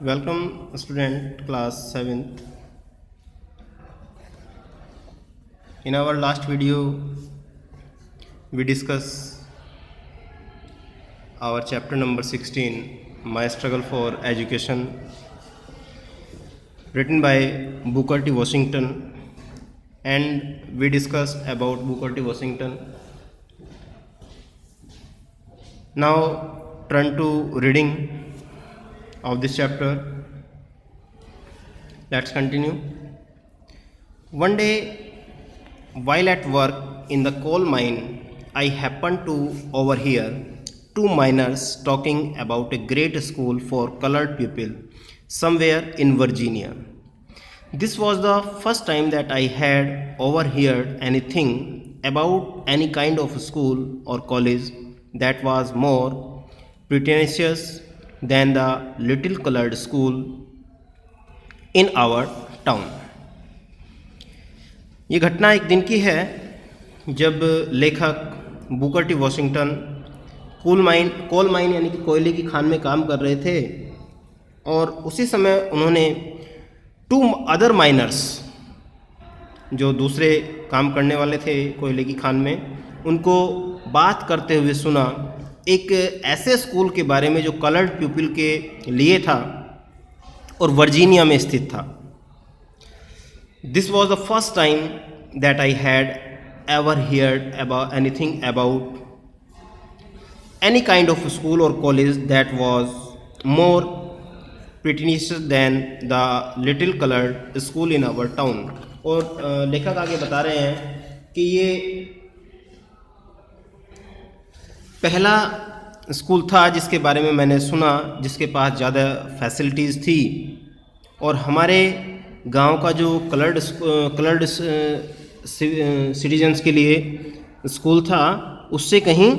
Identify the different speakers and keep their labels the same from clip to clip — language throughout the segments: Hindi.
Speaker 1: Welcome student class 7th. In our last video we discuss our chapter number 16, My Struggle for Education, written by Booker T. Washington, and we discussed about Booker T. Washington. Now turn to reading of this chapter. Let's continue. One day, while at work in the coal mine, I happened to overhear two miners talking about a great school for colored people somewhere in Virginia. This was the first time that I had overheard anything about any kind of school or college that was more pretentious than the little colored school in our town. ये घटना एक दिन की है जब लेखक Booker T Washington coal mine यानी कि कोयले की खान में काम कर रहे थे, और उसी समय उन्होंने टू अदर माइनर्स, जो दूसरे काम करने वाले थे कोयले की खान में, उनको बात करते हुए सुना एक ऐसे स्कूल के बारे में जो कलर्ड पीपल के लिए था और वर्जीनिया में स्थित था. This was the first time that I had ever heard about anything about any kind of school और college that was more pretentious than the little coloured school in our town. और लेखक आगे बता रहे हैं कि ये पहला स्कूल था जिसके बारे में मैंने सुना, जिसके पास ज़्यादा फैसिलिटीज़ थी, और हमारे गांव का जो कलर्ड सिटीजन्स के लिए स्कूल था उससे कहीं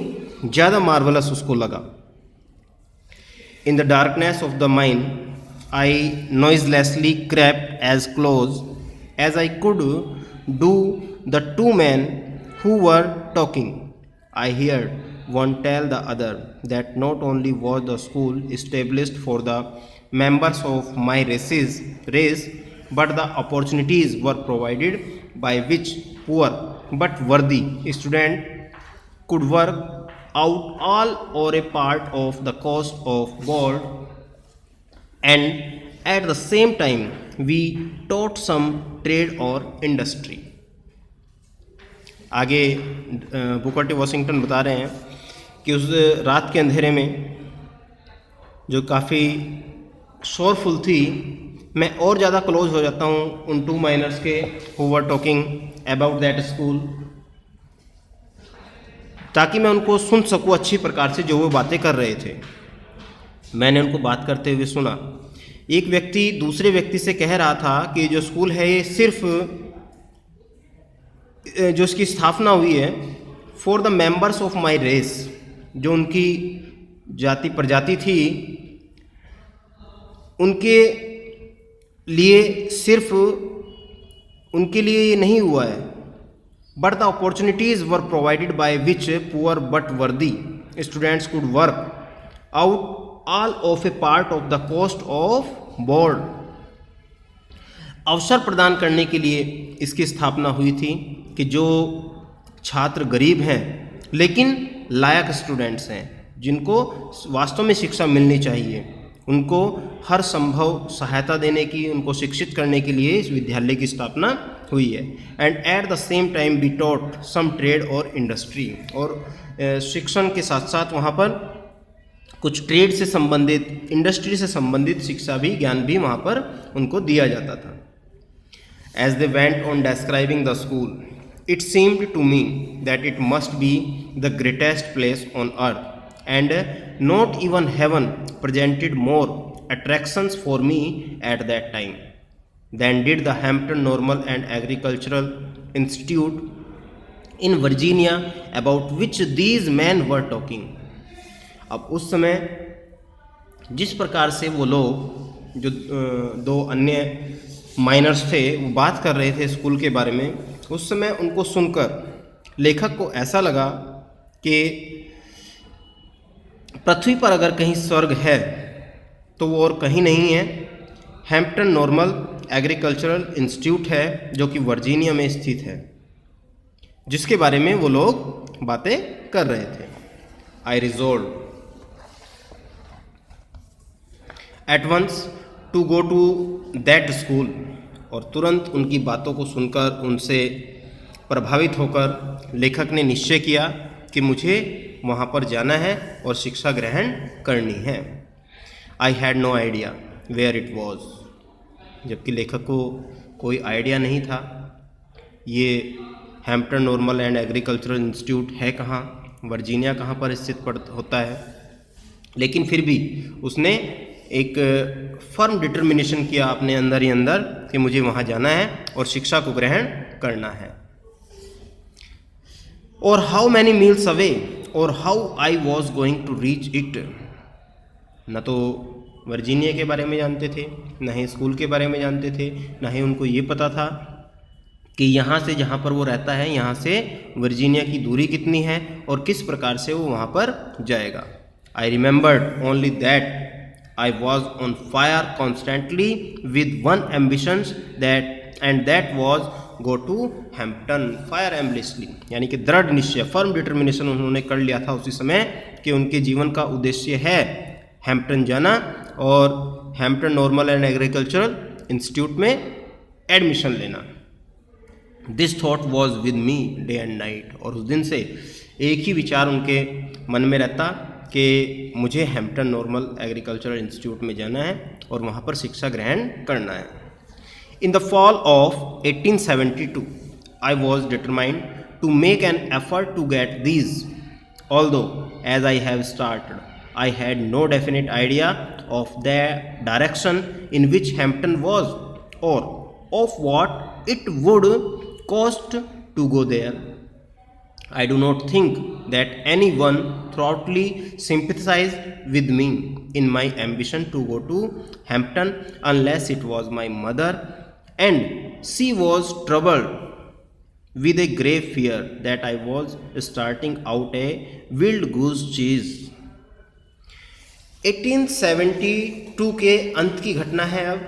Speaker 1: ज़्यादा मार्वलस उसको लगा. In the darkness of the mine I noiselessly crept as close as I could do the two men who were talking. I heard one tell the other that not only was the school established for the members of my race, but the opportunities were provided by which poor but worthy student could work out all or a part of the cost of board, and at the same time we taught some trade or industry. आगे बुकर टी वॉशिंगटन बता रहे हैं कि उस रात के अंधेरे में जो काफ़ी शोरफुल थी, मैं और ज़्यादा क्लोज हो जाता हूँ उन टू माइनर्स के who were talking about that school, ताकि मैं उनको सुन सकूँ अच्छी प्रकार से जो वो बातें कर रहे थे. मैंने उनको बात करते हुए सुना. एक व्यक्ति दूसरे व्यक्ति से कह रहा था कि जो स्कूल है ये सिर्फ जो इसकी स्थापना हुई है for the members of my race, जो उनकी जाति प्रजाति थी उनके लिए, सिर्फ उनके लिए ये नहीं हुआ है, but the opportunities were provided by which poor but worthy students could work out all of a part of the cost of board. अवसर प्रदान करने के लिए इसकी स्थापना हुई थी कि जो छात्र गरीब हैं लेकिन लायक स्टूडेंट्स हैं, जिनको वास्तव में शिक्षा मिलनी चाहिए, उनको हर संभव सहायता देने की, उनको शिक्षित करने के लिए इस विद्यालय की स्थापना हुई है. And at the same time be taught some trade और इंडस्ट्री, और शिक्षण के साथ साथ वहाँ पर कुछ ट्रेड से संबंधित, इंडस्ट्री से संबंधित शिक्षा भी, ज्ञान भी वहाँ पर उनको दिया जाता था. As they went on describing the school, it seemed to me that it must be the greatest place on earth, and not even heaven presented more attractions for me at that time than did the Hampton Normal and Agricultural Institute in Virginia about which these men were talking. अब उस समय जिस प्रकार से वो लोग, जो दो अन्य माइनर्स थे, वो बात कर रहे थे स्कूल के बारे में, उस समय उनको सुनकर लेखक को ऐसा लगा कि पृथ्वी पर अगर कहीं स्वर्ग है तो वो और कहीं नहीं है, हैम्पटन नॉर्मल एग्रीकल्चरल इंस्टीट्यूट है जो कि वर्जीनिया में स्थित है, जिसके बारे में वो लोग बातें कर रहे थे। I resolve at once to go to that school, और तुरंत उनकी बातों को सुनकर उनसे प्रभावित होकर लेखक ने निश्चय किया कि मुझे वहाँ पर जाना है और शिक्षा ग्रहण करनी है। I had no idea where it was, जबकि लेखक को कोई आइडिया नहीं था ये Hampton Normal and Agricultural Institute है कहाँ, वर्जीनिया कहाँ पर स्थित होता है। लेकिन फिर भी उसने एक फर्म डिटर्मिनेशन किया अपने अंदर ही अंदर कि मुझे वहाँ जाना है और शिक्षा को ग्रहण करना है। और हाउ मैनी मील्स अवे और how I was going to reach it, न तो वर्जीनिया के बारे में जानते थे, न ही स्कूल के बारे में जानते थे, न ही उनको ये पता था कि यहाँ से जहाँ पर वो रहता है यहाँ से वर्जीनिया की दूरी कितनी है और किस प्रकार से वो वहाँ पर जाएगा। I remembered only that I was on fire constantly with one ambition that was go to Hampton fire ambitiously, यानी कि दृढ़ निश्चय, फर्म डिटर्मिनेशन उन्होंने कर लिया था उसी समय कि उनके जीवन का उद्देश्य है हैम्पटन जाना और Hampton Normal and Agricultural institute में एडमिशन लेना। This thought was with me day and night, और उस दिन से एक ही विचार उनके मन में रहता कि मुझे हैम्पटन नॉर्मल एग्रीकल्चरल इंस्टीट्यूट में जाना है और वहाँ पर शिक्षा ग्रहण करना है। In the fall of 1872 I was determined to make an effort to get these, although as I have started I had no definite idea of the direction in which Hampton was or of what it would cost to go there. I do not think that anyone thoroughly sympathized with me in my ambition to go to Hampton unless it was my mother, and she was troubled with a grave fear that I was starting out a wild goose chase। 1872 के अंत की घटना है अब,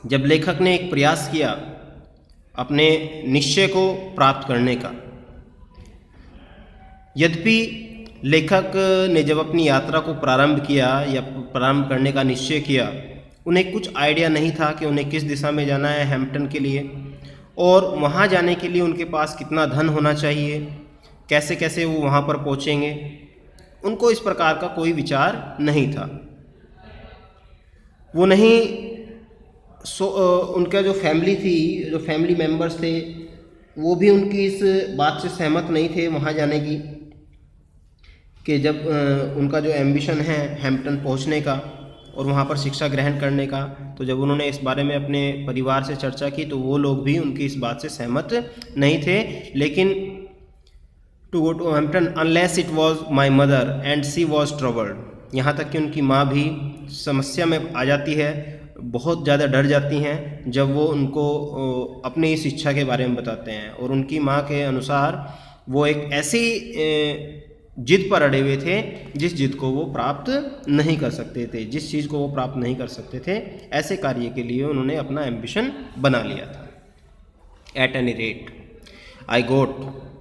Speaker 1: जब लेखक ने एक प्रयास किया अपने निश्चय को प्राप्त करने का। यद्यपि लेखक ने जब अपनी यात्रा को प्रारंभ किया या प्रारंभ करने का निश्चय किया, उन्हें कुछ आइडिया नहीं था कि उन्हें किस दिशा में जाना है हैम्पटन के लिए, और वहाँ जाने के लिए उनके पास कितना धन होना चाहिए, कैसे कैसे वो वहाँ पर पहुँचेंगे। उनको इस प्रकार का कोई विचार नहीं था। वो नहीं उनका जो फैमिली थी, जो फैमिली मेम्बर्स थे, वो भी उनकी इस बात से सहमत नहीं थे वहाँ जाने की, कि जब उनका जो एम्बिशन है हैम्पटन पहुंचने का और वहाँ पर शिक्षा ग्रहण करने का, तो जब उन्होंने इस बारे में अपने परिवार से चर्चा की तो वो लोग भी उनकी इस बात से सहमत नहीं थे। लेकिन to go to Hampton unless it was my mother and she was troubled, यहाँ तक कि उनकी माँ भी समस्या में आ जाती है, बहुत ज़्यादा डर जाती हैं जब वो उनको अपनी इस इच्छा के बारे में बताते हैं। और उनकी माँ के अनुसार वो एक ऐसी जिद पर अड़े हुए थे जिस जिद को वो प्राप्त नहीं कर सकते थे, जिस चीज़ को वो प्राप्त नहीं कर सकते थे, ऐसे कार्य के लिए उन्होंने अपना एम्बिशन बना लिया था। At any rate I got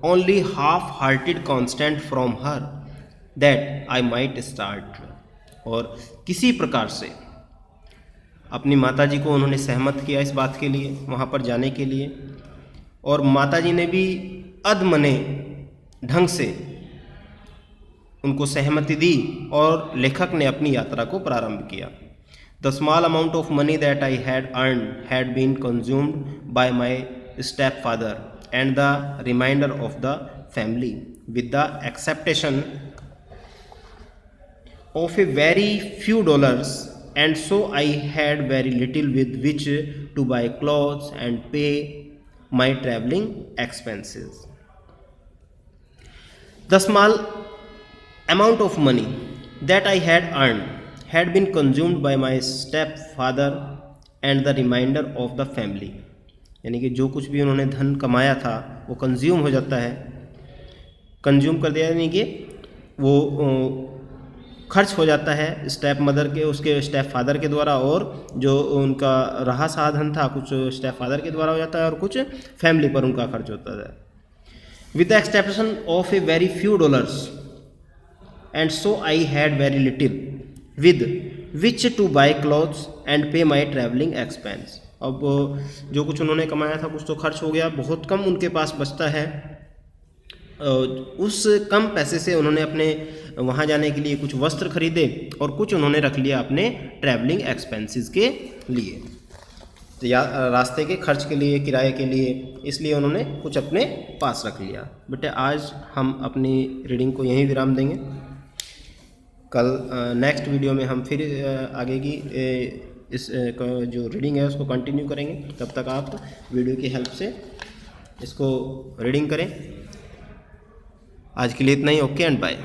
Speaker 1: only half hearted constant from her that I might start, और किसी प्रकार से अपनी माताजी को उन्होंने सहमत किया इस बात के लिए, वहाँ पर जाने के लिए, और माताजी ने भी अधमने ढंग से उनको सहमति दी और लेखक ने अपनी यात्रा को प्रारंभ किया। The small amount of money that I had earn had been consumed by my stepfather and the remainder of the family with the exception of a very few dollars, and so I had very little with which to buy clothes and pay my traveling expenses. The small amount of money that I had earned had been consumed by my stepfather and the remainder of the family. यानी कि जो कुछ भी उन्होंने धन कमाया था वो कंज्यूम हो जाता है, कंज्यूम कर दिया, यानी कि वो खर्च हो जाता है स्टेप मदर के, उसके स्टेप फादर के द्वारा, और जो उनका रहा साधन था कुछ स्टेप फादर के द्वारा हो जाता है और कुछ फैमिली पर उनका खर्च होता है। With the expectation of a very few dollars and so I had very little with which two by clothes and पे माई ट्रैवलिंग एक्सपेंस। अब जो कुछ उन्होंने कमाया था कुछ तो खर्च हो गया, बहुत कम उनके पास बचता है। उस कम पैसे से उन्होंने अपने वहाँ जाने के लिए कुछ वस्त्र खरीदे और कुछ उन्होंने रख लिया अपने ट्रैवलिंग एक्सपेंसेस के लिए, तो या रास्ते के खर्च के लिए, किराए के लिए, इसलिए उन्होंने कुछ अपने पास रख लिया। बेटे आज हम अपनी रीडिंग को यहीं विराम देंगे। कल नेक्स्ट वीडियो में हम फिर आगे की इस जो रीडिंग है उसको कंटिन्यू करेंगे। तब तक आप वीडियो की हेल्प से इसको रीडिंग करें। आज के लिए इतना ही। Okay and bye.